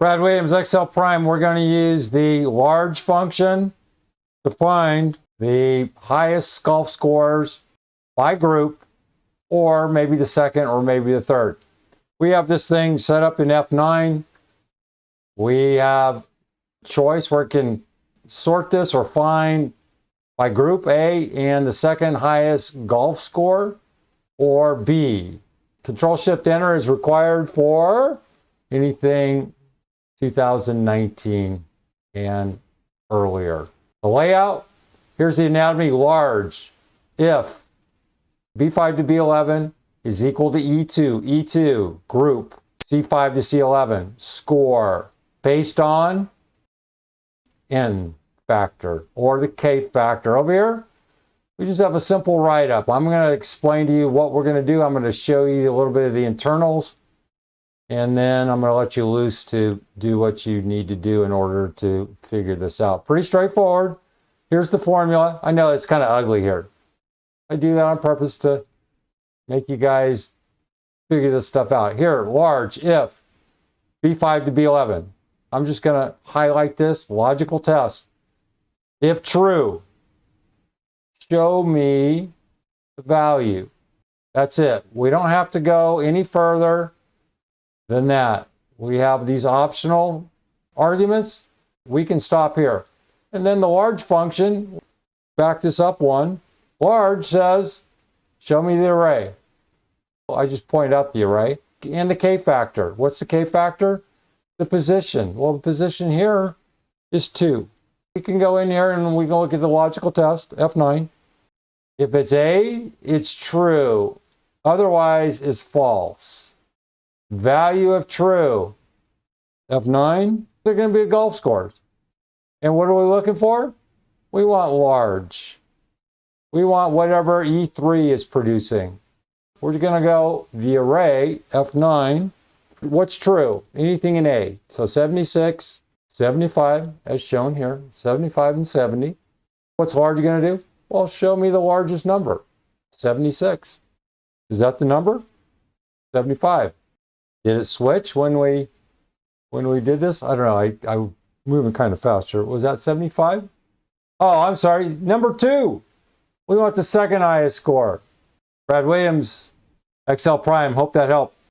Brad Williams, Excel Prime, we're going to use the large function to find the highest golf scores by group, or maybe the second or maybe the third. We have this thing set up in F9. We have choice where it can sort this or find by group A and the second highest golf score, or B. Control-Shift-Enter is required for anything 2019 and earlier. The layout, here's the anatomy, large. If B5 to B11 is equal to E2, E2, group, C5 to C11, score, based on N factor or the K factor. Over here, we just have a simple write-up. I'm going to explain to you what we're going to do. I'm going to show you a little bit of the internals, and then I'm going to let you loose to do what you need to do in order to figure this out. Pretty straightforward. Here's the formula. I know it's kind of ugly here. I do that on purpose to make you guys figure this stuff out. Here, large, if B5 to B11. I'm just going to highlight this, logical test. If true, show me the value. That's it. We don't have to go any further than that. We have these optional arguments. We can stop here. And then the large function, back this up one. Large says, show me the array. Well, I just pointed out the array. And the K factor. What's the K factor? The position. Well, the position here is 2. We can go in here and we can look at the logical test, F9. If it's A, it's true. Otherwise, it's false. Value of true, F9, they're going to be the golf scores. And what are we looking for? We want large. We want whatever E3 is producing. We're going to go the array, F9. What's true? Anything in A. So 76, 75, as shown here, 75 and 70. What's large going to do? Well, show me the largest number, 76. Is that the number? 75. Did it switch when we did this? I don't know. I'm moving kind of faster. Was that 75? Oh, I'm sorry. Number 2. We want the second highest score. Brad Williams, Excel Prime. Hope that helped.